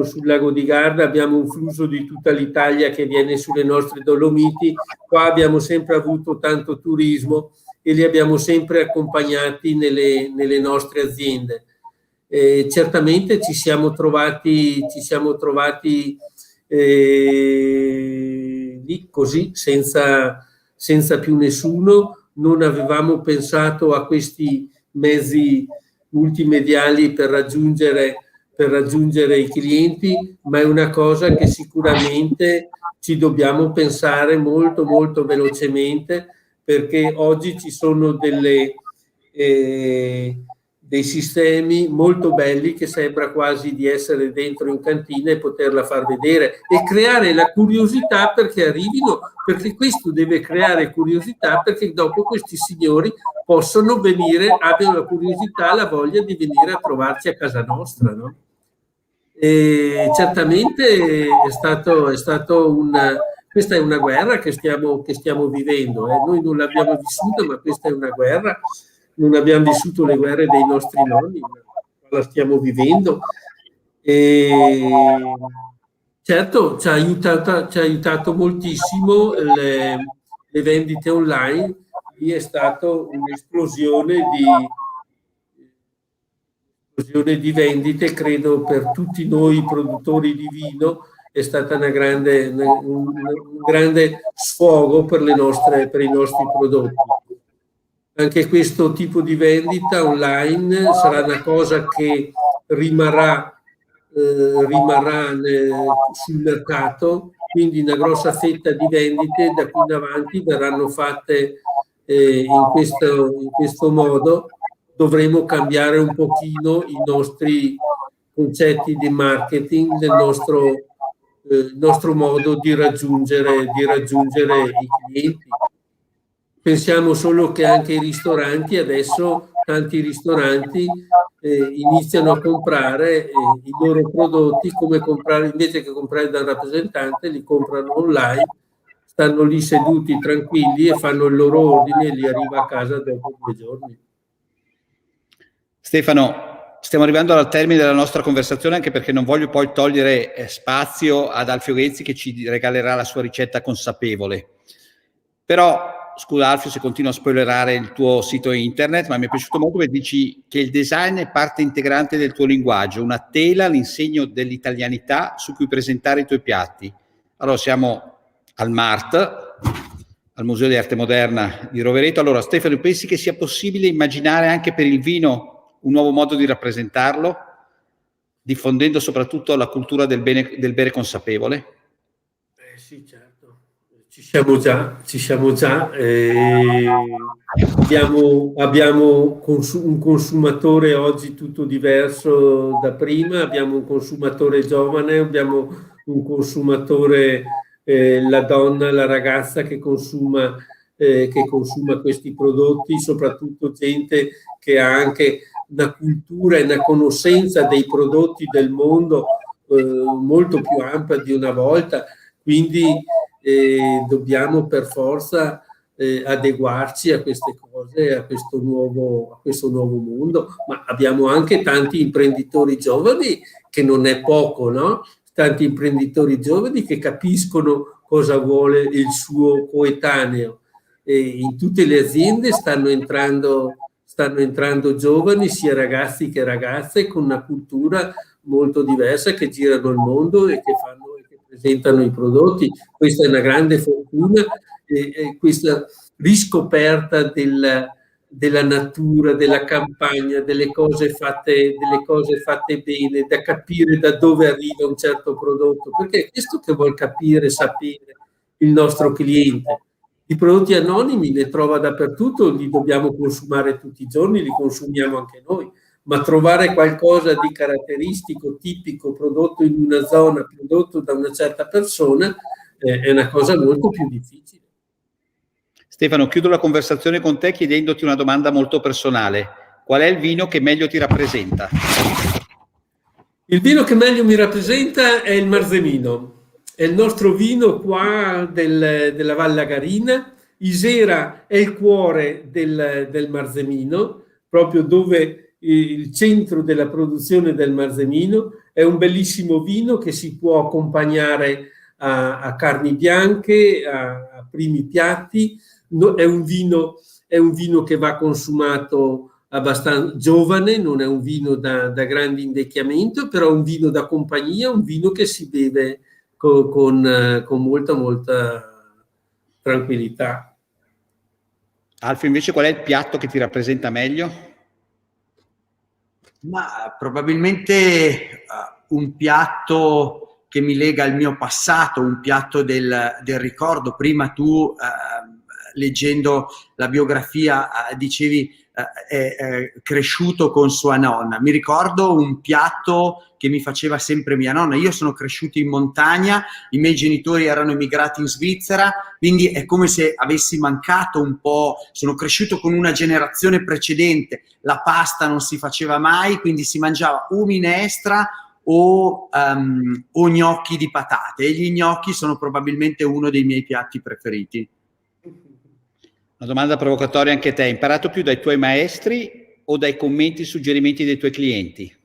sul lago di Garda, abbiamo un flusso di tutta l'Italia che viene sulle nostre Dolomiti. Qua abbiamo sempre avuto tanto turismo e li abbiamo sempre accompagnati nelle nostre aziende. Certamente ci siamo trovati lì così senza più nessuno. Non avevamo pensato a questi mezzi multimediali per raggiungere i clienti, ma è una cosa che sicuramente ci dobbiamo pensare molto molto velocemente, perché oggi ci sono dei sistemi molto belli che sembra quasi di essere dentro in cantina e poterla far vedere e creare la curiosità perché arrivino, perché questo deve creare curiosità perché dopo questi signori possono venire, abbiano la curiosità, la voglia di venire a trovarci a casa nostra, no? E certamente è stato questa è una guerra che stiamo vivendo, Noi non l'abbiamo vissuta, ma questa è una guerra. Non abbiamo vissuto le guerre dei nostri nonni, ma la stiamo vivendo. E certo, ci ha aiutato moltissimo le vendite online. Lì è stata un'esplosione di vendite, credo per tutti noi produttori di vino è stata un grande sfogo per i nostri prodotti. Anche questo tipo di vendita online sarà una cosa che rimarrà sul mercato, quindi una grossa fetta di vendite da qui in avanti verranno fatte in questo modo. Dovremo cambiare un pochino i nostri concetti di marketing, il nostro modo di raggiungere i clienti. Pensiamo solo che anche i ristoranti adesso, tanti ristoranti iniziano a comprare i loro prodotti come comprare, invece che comprare da un rappresentante, li comprano online, stanno lì seduti tranquilli e fanno il loro ordine e li arriva a casa dopo 2 giorni. Stefano, stiamo arrivando al termine della nostra conversazione, anche perché non voglio poi togliere spazio ad Alfio Ghezzi che ci regalerà la sua ricetta consapevole. Però scusa Alfio se continuo a spoilerare il tuo sito internet, ma mi è piaciuto molto che dici che il design è parte integrante del tuo linguaggio, una tela all'insegno dell'italianità su cui presentare i tuoi piatti. Allora siamo al MART, al Museo di Arte Moderna di Rovereto. Allora Stefano, pensi che sia possibile immaginare anche per il vino un nuovo modo di rappresentarlo, diffondendo soprattutto la cultura del bere consapevole? Sì, certo. Ci siamo già. Abbiamo un consumatore oggi tutto diverso da prima, abbiamo un consumatore giovane, abbiamo un consumatore, la donna, la ragazza che consuma questi prodotti, soprattutto gente che ha anche una cultura e una conoscenza dei prodotti del mondo molto più ampia di una volta, quindi dobbiamo per forza adeguarci a queste cose, a questo nuovo mondo, ma abbiamo anche tanti imprenditori giovani, che non è poco, no? Tanti imprenditori giovani che capiscono cosa vuole il suo coetaneo. E in tutte le aziende stanno entrando giovani, sia ragazzi che ragazze, con una cultura molto diversa, che girano il mondo e che presentano i prodotti. Questa è una grande fortuna, questa riscoperta della natura, della campagna, delle cose fatte bene, da capire da dove arriva un certo prodotto, perché è questo che vuol capire, sapere il nostro cliente. I prodotti anonimi li trova dappertutto, li dobbiamo consumare tutti i giorni, li consumiamo anche noi, ma trovare qualcosa di caratteristico, tipico, prodotto in una zona, prodotto da una certa persona, è una cosa molto più difficile. Stefano, chiudo la conversazione con te chiedendoti una domanda molto personale. Qual è il vino che meglio ti rappresenta? Il vino che meglio mi rappresenta è il Marzemino. È il nostro vino qua della Valle Agarina. Isera è il cuore del Marzemino, proprio dove il centro della produzione del Marzemino. È un bellissimo vino che si può accompagnare a carni bianche, a primi piatti. È un vino che va consumato abbastanza giovane, non è un vino da grande invecchiamento, però è un vino da compagnia, un vino che si beve con molta tranquillità. Alfio, invece, qual è il piatto che ti rappresenta meglio? Ma probabilmente un piatto che mi lega al mio passato, un piatto del ricordo. Prima tu leggendo la biografia dicevi è cresciuto con sua nonna. Mi ricordo un piatto che mi faceva sempre mia nonna. Io sono cresciuto in montagna, i miei genitori erano emigrati in Svizzera, quindi è come se avessi mancato un po'. Sono cresciuto con una generazione precedente, la pasta non si faceva mai, quindi si mangiava o minestra o gnocchi di patate, e gli gnocchi sono probabilmente uno dei miei piatti preferiti. Una domanda provocatoria anche a te: hai imparato più dai tuoi maestri o dai commenti e suggerimenti dei tuoi clienti?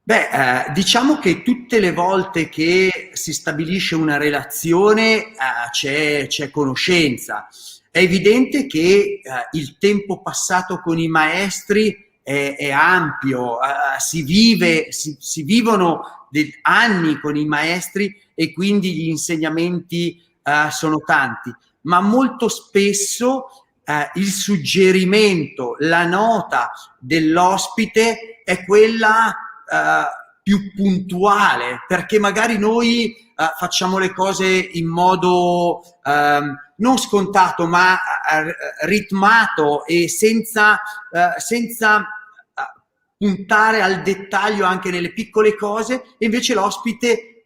Beh, diciamo che tutte le volte che si stabilisce una relazione c'è conoscenza. È evidente che il tempo passato con i maestri è ampio, si vivono anni con i maestri e quindi gli insegnamenti sono tanti, ma molto spesso il suggerimento, la nota dell'ospite è quella più puntuale, perché magari noi facciamo le cose in modo non scontato ma ritmato e senza puntare al dettaglio anche nelle piccole cose, e invece l'ospite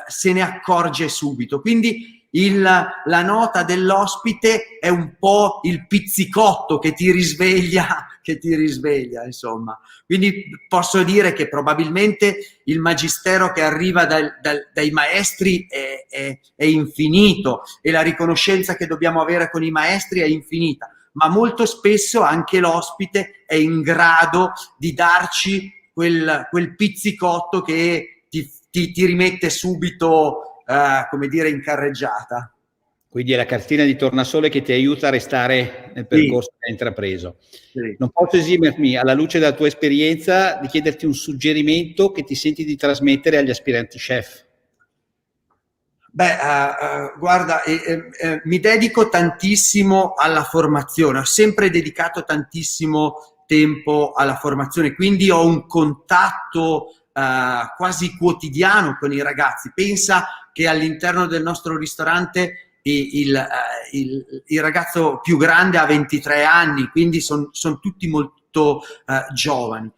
se ne accorge subito. Quindi la nota dell'ospite è un po' il pizzicotto che ti risveglia, insomma. Quindi posso dire che probabilmente il magistero che arriva dai maestri è infinito, e la riconoscenza che dobbiamo avere con i maestri è infinita, ma molto spesso anche l'ospite è in grado di darci quel pizzicotto che ti rimette subito come dire in carreggiata. Quindi è la cartina di tornasole che ti aiuta a restare nel percorso che hai intrapreso. Sì. Non posso esimermi, alla luce della tua esperienza, di chiederti un suggerimento che ti senti di trasmettere agli aspiranti chef. Beh, guarda, mi dedico tantissimo alla formazione, ho sempre dedicato tantissimo tempo alla formazione, quindi ho un contatto quasi quotidiano con i ragazzi. Pensa che all'interno del nostro ristorante il ragazzo più grande ha 23 anni, quindi sono tutti molto giovani.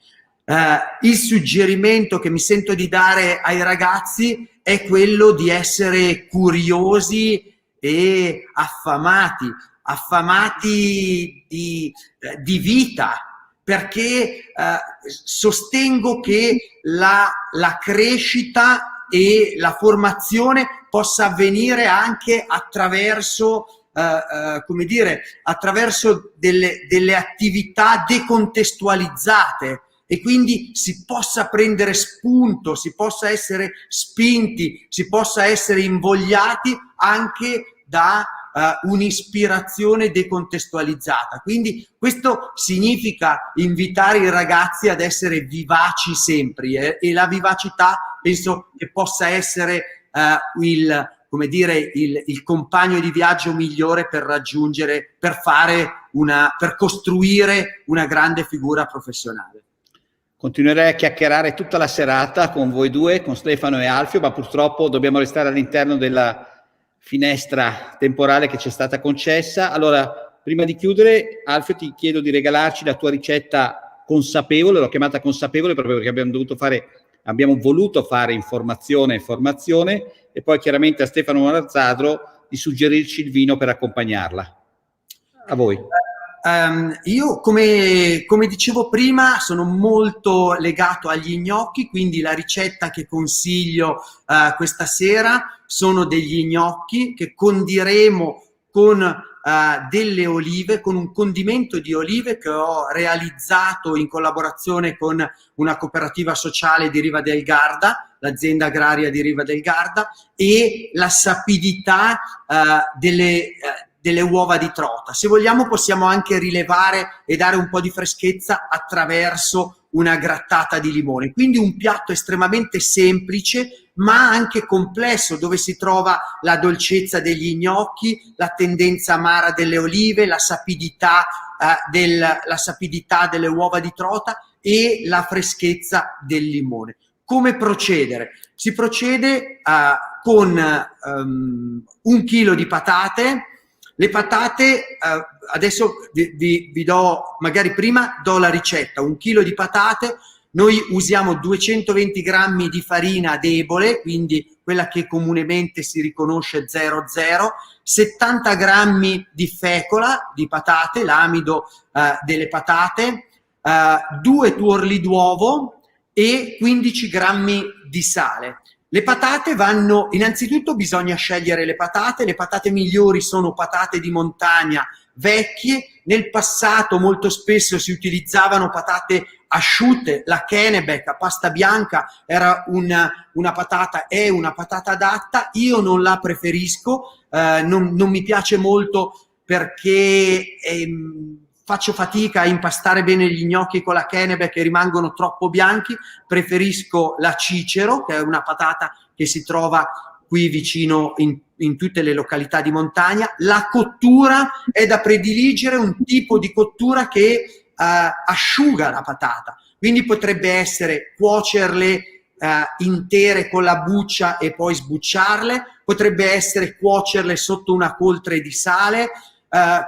Il suggerimento che mi sento di dare ai ragazzi è quello di essere curiosi e affamati di vita, perché sostengo che la crescita e la formazione possa avvenire anche attraverso come dire, attraverso delle attività decontestualizzate, e quindi si possa prendere spunto, si possa essere spinti, si possa essere invogliati anche da un'ispirazione decontestualizzata. Quindi questo significa invitare i ragazzi ad essere vivaci sempre, e la vivacità penso che possa essere il compagno di viaggio migliore per raggiungere, per costruire una grande figura professionale. Continuerei a chiacchierare tutta la serata con voi due, con Stefano e Alfio, ma purtroppo dobbiamo restare all'interno della finestra temporale che ci è stata concessa. Allora, prima di chiudere, Alfio, ti chiedo di regalarci la tua ricetta consapevole. L'ho chiamata consapevole proprio perché abbiamo voluto fare informazione e formazione, e poi chiaramente a Stefano Marazzadro di suggerirci il vino per accompagnarla. A voi. Io, come dicevo prima, sono molto legato agli gnocchi, quindi la ricetta che consiglio questa sera sono degli gnocchi che condiremo con delle olive, con un condimento di olive che ho realizzato in collaborazione con una cooperativa sociale di Riva del Garda, l'azienda agraria di Riva del Garda, e la sapidità delle uova di trota. Se vogliamo possiamo anche rilevare e dare un po' di freschezza attraverso una grattata di limone. Quindi un piatto estremamente semplice ma anche complesso, dove si trova la dolcezza degli gnocchi, la tendenza amara delle olive, la sapidità delle uova di trota e la freschezza del limone. Come procedere? Si procede con 1 chilo di patate. Le patate, adesso vi do, magari prima do la ricetta, 1 chilo di patate, noi usiamo 220 grammi di farina debole, quindi quella che comunemente si riconosce 00, 70 grammi di fecola di patate, l'amido delle patate, 2 tuorli d'uovo e 15 grammi di sale. Le patate vanno, innanzitutto bisogna scegliere le patate migliori sono patate di montagna vecchie, nel passato molto spesso si utilizzavano patate asciutte, la Kennebec, la pasta bianca era una patata, è una patata adatta, io non la preferisco, non mi piace molto perché faccio fatica a impastare bene gli gnocchi con la Kennebec che rimangono troppo bianchi, preferisco la Cicero, che è una patata che si trova qui vicino in tutte le località di montagna. La cottura è da prediligere, un tipo di cottura che asciuga la patata, quindi potrebbe essere cuocerle intere con la buccia e poi sbucciarle, potrebbe essere cuocerle sotto una coltre di sale.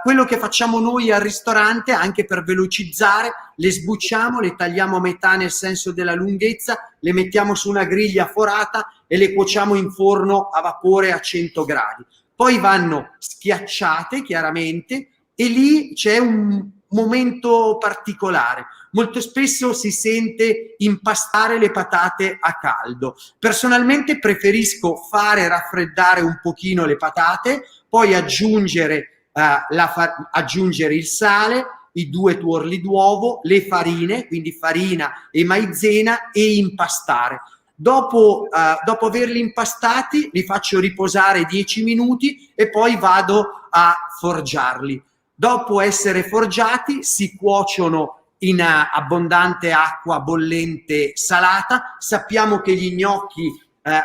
Quello che facciamo noi al ristorante, anche per velocizzare, le sbucciamo, le tagliamo a metà nel senso della lunghezza, le mettiamo su una griglia forata e le cuociamo in forno a vapore a 100 gradi. Poi vanno schiacciate chiaramente e lì c'è un momento particolare. Molto spesso si sente impastare le patate a caldo. Personalmente preferisco fare raffreddare un pochino le patate, poi aggiungere il sale, i 2 tuorli d'uovo, le farine, quindi farina e maizena, e impastare. Dopo averli impastati li faccio riposare 10 minuti e poi vado a forgiarli. Dopo essere forgiati si cuociono in abbondante acqua bollente salata. Sappiamo che gli gnocchi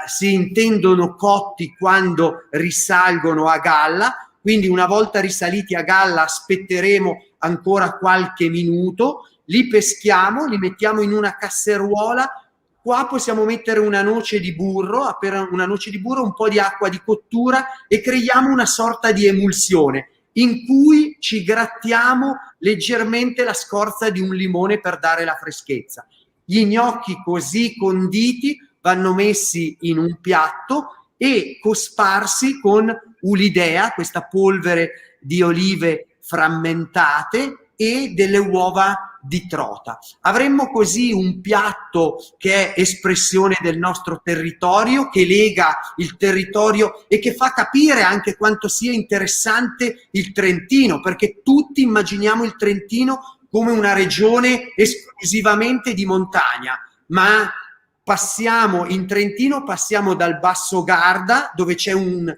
si intendono cotti quando risalgono a galla, quindi una volta risaliti a galla aspetteremo ancora qualche minuto, li peschiamo, li mettiamo in una casseruola. Qua possiamo mettere una noce di burro, un po' di acqua di cottura e creiamo una sorta di emulsione in cui ci grattiamo leggermente la scorza di un limone per dare la freschezza. Gli gnocchi così conditi vanno messi in un piatto e cosparsi con ulidea, questa polvere di olive frammentate, e delle uova di trota. Avremmo così un piatto che è espressione del nostro territorio, che lega il territorio e che fa capire anche quanto sia interessante il Trentino, perché tutti immaginiamo il Trentino come una regione esclusivamente di montagna, ma in Trentino passiamo dal Basso Garda, dove c'è un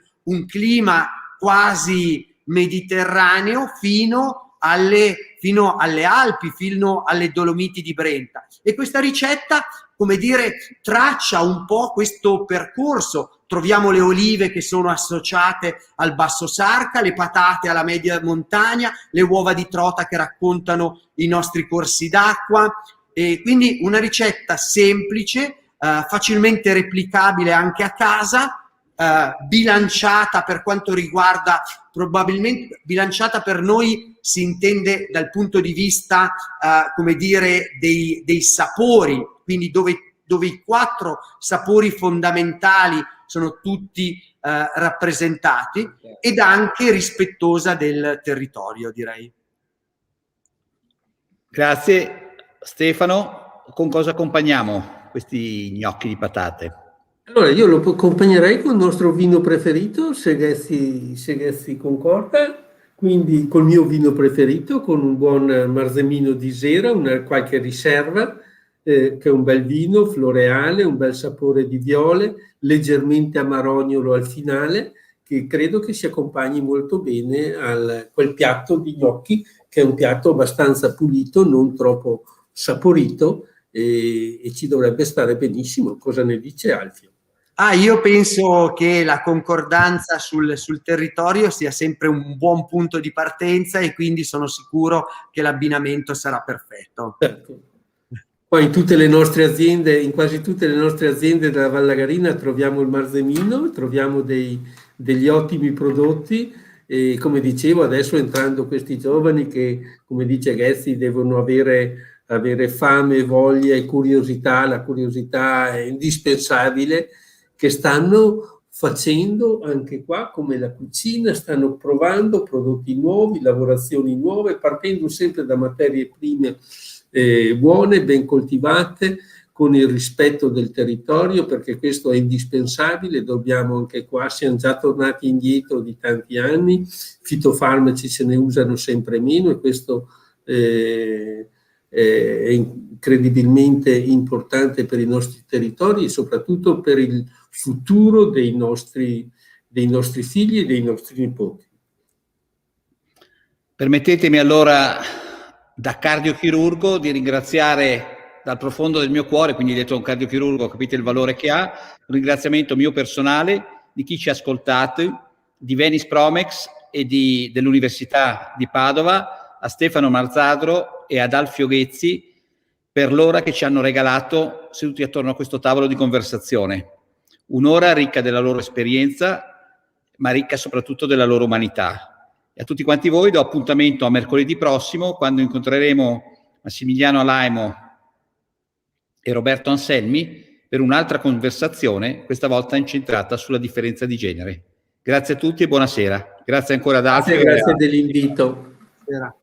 clima quasi mediterraneo, fino alle Alpi, fino alle Dolomiti di Brenta. E questa ricetta, come dire, traccia un po' questo percorso. Troviamo le olive che sono associate al Basso Sarca, le patate alla media montagna, le uova di trota che raccontano i nostri corsi d'acqua. E quindi una ricetta semplice, facilmente replicabile anche a casa, bilanciata per quanto riguarda, probabilmente bilanciata per noi si intende dal punto di vista come dire dei sapori, quindi dove i 4 sapori fondamentali sono tutti rappresentati, ed anche rispettosa del territorio, direi. Grazie Stefano. Con cosa accompagniamo questi gnocchi di patate? Allora, io lo accompagnerei con il nostro vino preferito, Seghezzi Concorda, quindi col mio vino preferito, con un buon Marzemino di Sera, qualche riserva, che è un bel vino floreale, un bel sapore di viole, leggermente amarognolo al finale, che credo che si accompagni molto bene a quel piatto di gnocchi, che è un piatto abbastanza pulito, non troppo saporito, e ci dovrebbe stare benissimo. Cosa ne dice Alfio? Io penso che la concordanza sul territorio sia sempre un buon punto di partenza, e quindi sono sicuro che l'abbinamento sarà perfetto. Certo. Poi in tutte le nostre aziende, in quasi tutte le nostre aziende della Vallagarina troviamo il Marzemino, troviamo degli ottimi prodotti E come dicevo, adesso entrando questi giovani che, come dice Ghezzi, devono avere fame, voglia e curiosità. La curiosità è indispensabile, che stanno facendo anche qua come la cucina, stanno provando prodotti nuovi, lavorazioni nuove, partendo sempre da materie prime buone, ben coltivate, con il rispetto del territorio, perché questo è indispensabile. Dobbiamo anche qua, siamo già tornati indietro di tanti anni, fitofarmaci se ne usano sempre meno, e questo è incredibilmente importante per i nostri territori e soprattutto per il futuro dei nostri figli e dei nostri nipoti. Permettetemi allora, da cardiochirurgo, di ringraziare dal profondo del mio cuore, quindi detto un cardiochirurgo capite il valore che ha, un ringraziamento mio personale, di chi ci ha ascoltato, di Venice Promex e dell'Università di Padova, a Stefano Marzadro e ad Alfio Ghezzi per l'ora che ci hanno regalato seduti attorno a questo tavolo di conversazione. Un'ora ricca della loro esperienza, ma ricca soprattutto della loro umanità. E a tutti quanti voi do appuntamento a mercoledì prossimo, quando incontreremo Massimiliano Alaimo e Roberto Anselmi per un'altra conversazione, questa volta incentrata sulla differenza di genere. Grazie a tutti e buonasera. Grazie ancora ad Alfio. Grazie dell'invito. Buonasera.